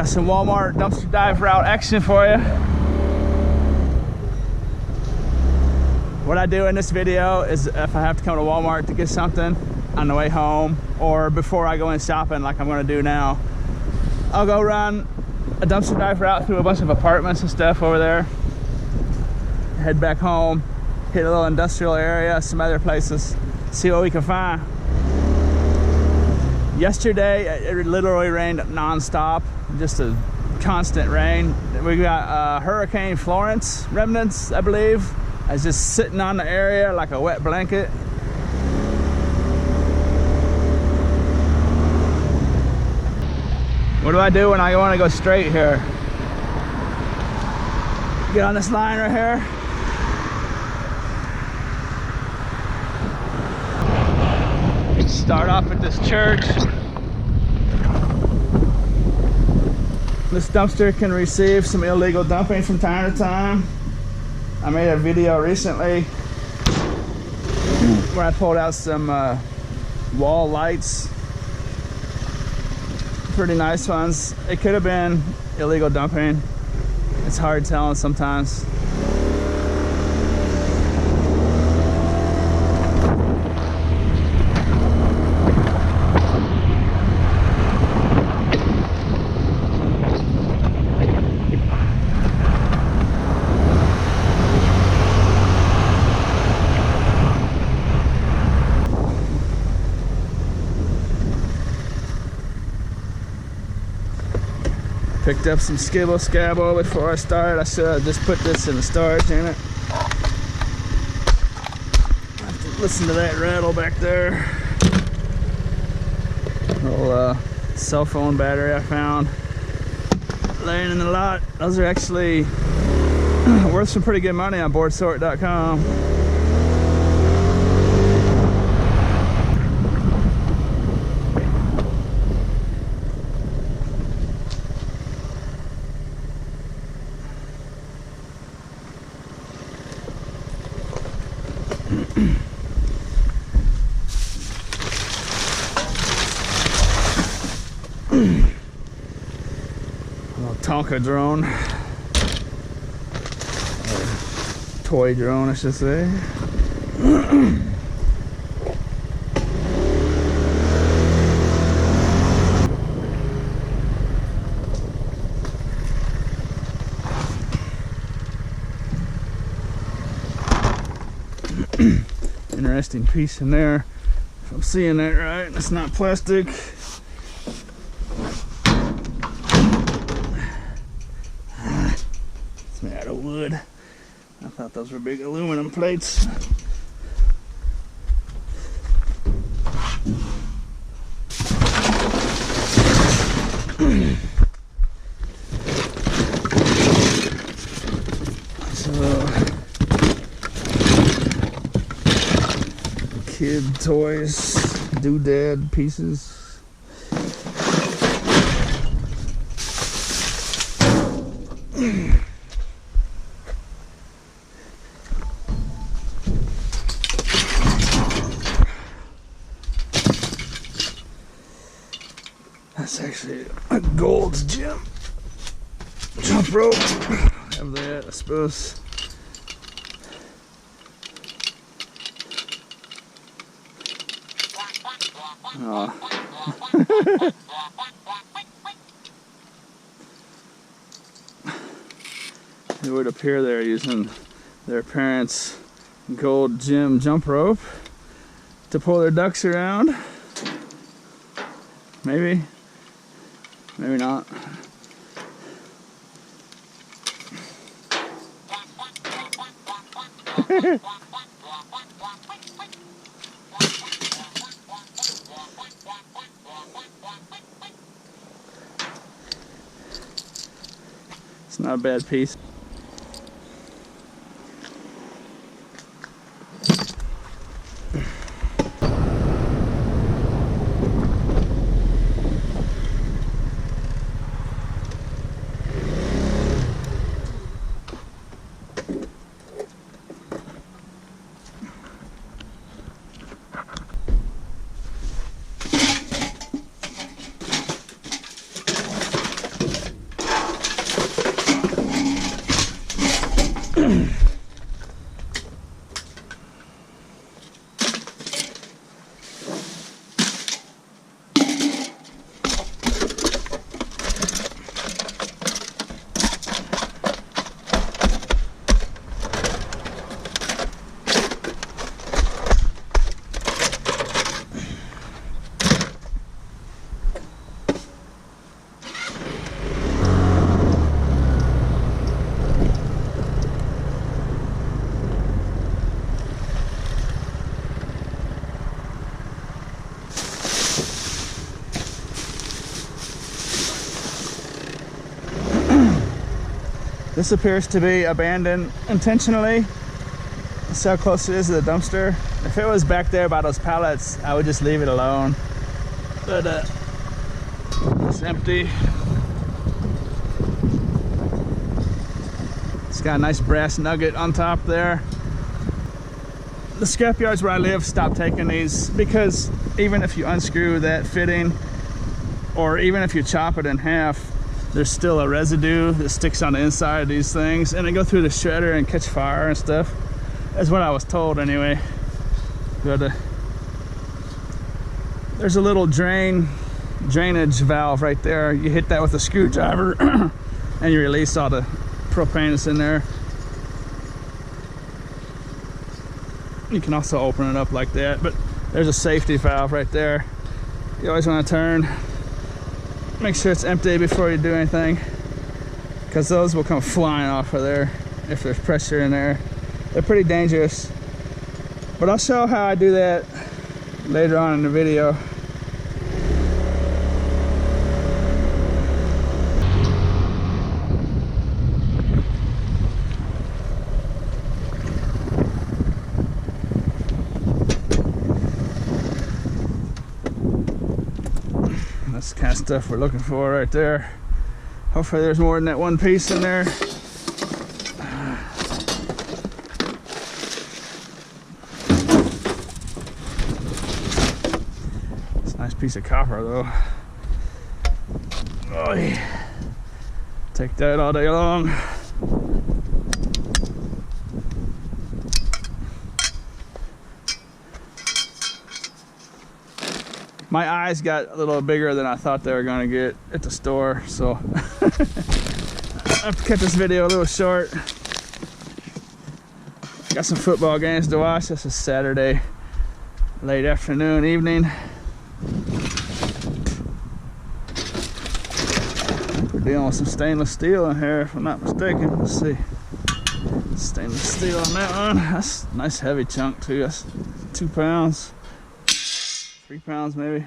Got some Walmart dumpster dive route action for you. What I do in this video is if I have to come to Walmart to get something on the way home or before I go in shopping like I'm gonna do now, I'll go run a dumpster dive route through a bunch of apartments and stuff over there, head back home, hit a little industrial area, some other places, see what we can find. Yesterday it literally rained non-stop, just a constant rain. We got Hurricane Florence remnants, I believe. It's just sitting on the area like a wet blanket. What do I do when I want to go straight here? Get on this line right here. Start off at this church. This dumpster can receive some illegal dumping from time to time. I made a video recently where I pulled out some wall lights. Pretty nice ones. It could have been illegal dumping. It's hard telling sometimes. Picked up some scabble before I started. I should have just put this in the storage unit. I have to listen to that rattle back there. Little cell phone battery I found laying in the lot. Those are actually worth some pretty good money on boardsort.com. Tonka drone, or toy drone I should say. Interesting piece in there, if I'm seeing that right. It's not plastic. Wood. I thought those were big aluminum plates. So, kid toys, doodad pieces. That's actually a Gold's Gym jump rope. Have that, I suppose. Oh. It would appear they're using their parents' Gold Gym jump rope to pull their ducks around. Maybe. Maybe not. It's not a bad piece. This appears to be abandoned intentionally. That's how close it is to the dumpster. If it was back there by those pallets, I would just leave it alone. But it's empty. It's got a nice brass nugget on top there. The scrap yards where I live stopped taking these because even if you unscrew that fitting, or even if you chop it in half, there's still a residue that sticks on the inside of these things, and they go through the shredder and catch fire and stuff. That's what I was told anyway. But there's a little drainage valve right there. You hit that with a screwdriver and you release all the propane that's in there. You can also open it up like that, but there's a safety valve right there. You always want to turn. Make sure it's empty before you do anything, because those will come flying off of there if there's pressure in there. They're pretty dangerous, but I'll show how I do that later on in the video. That's the kind of stuff we're looking for right there. Hopefully there's more than that one piece in there. It's a nice piece of copper though. Oh yeah. Take that all day long. My eyes got a little bigger than I thought they were going to get at the store, so I have to cut this video a little short. Got some football games to watch. This is Saturday, late afternoon, evening. We're dealing with some stainless steel in here, if I'm not mistaken. Let's see. Stainless steel on that one. That's a nice heavy chunk too. That's 2 pounds. 3 pounds maybe.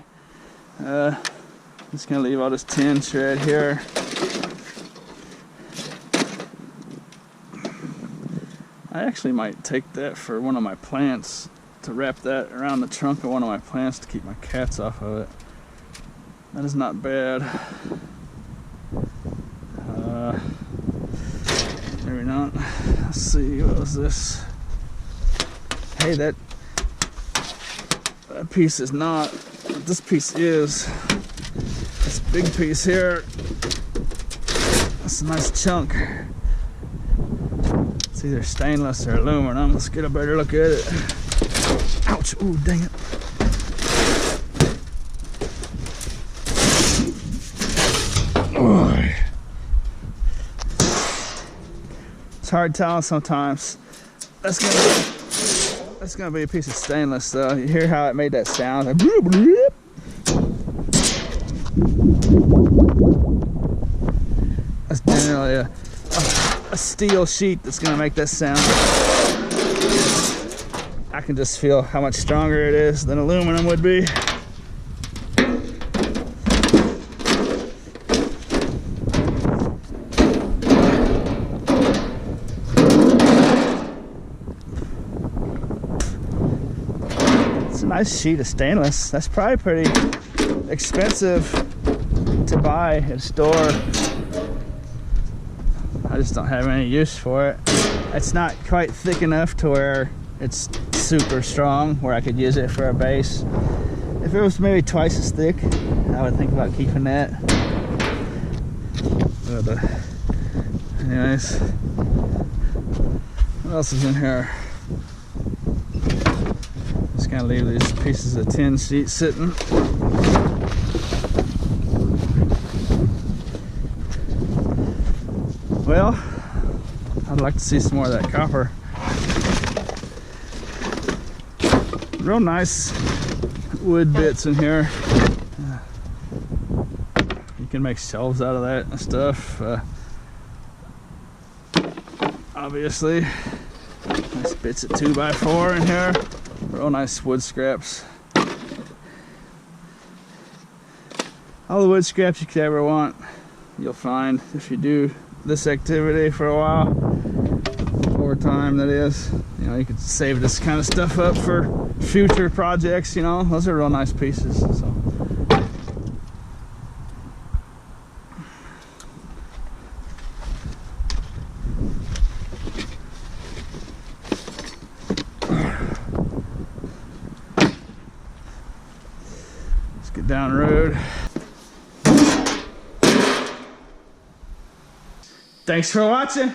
Just gonna leave all this tin shred here. I actually might take that for one of my plants, to wrap that around the trunk of one of my plants to keep my cats off of it. That is not bad. Maybe not. Let's see, what was this? Hey, that piece is not, but this piece is. This big piece here, that's a nice chunk. It's either stainless or aluminum. Let's get a better look at it. Ouch, ooh, dang it. It's hard telling sometimes. That's gonna be a piece of stainless though. You hear how it made that sound? Like, bloop, bloop. That's generally a steel sheet that's gonna make that sound. I can just feel how much stronger it is than aluminum would be. Nice sheet of stainless. That's probably pretty expensive to buy at a store. I just don't have any use for it. It's not quite thick enough to where it's super strong, where I could use it for a base. If it was maybe twice as thick, I would think about keeping that. But anyways, What else is in here? Just gonna leave these pieces of tin sheet sitting. Well, I'd like to see some more of that copper. Real nice wood bits in here. You can make shelves out of that and stuff. Obviously, nice bits of 2x4 in here. Real nice wood scraps. All the wood scraps you could ever want, you'll find if you do this activity for a while. Over time, that is. You know, you could save this kind of stuff up for future projects, you know. Those are real nice pieces. So. Let's get down the road. Thanks for watching.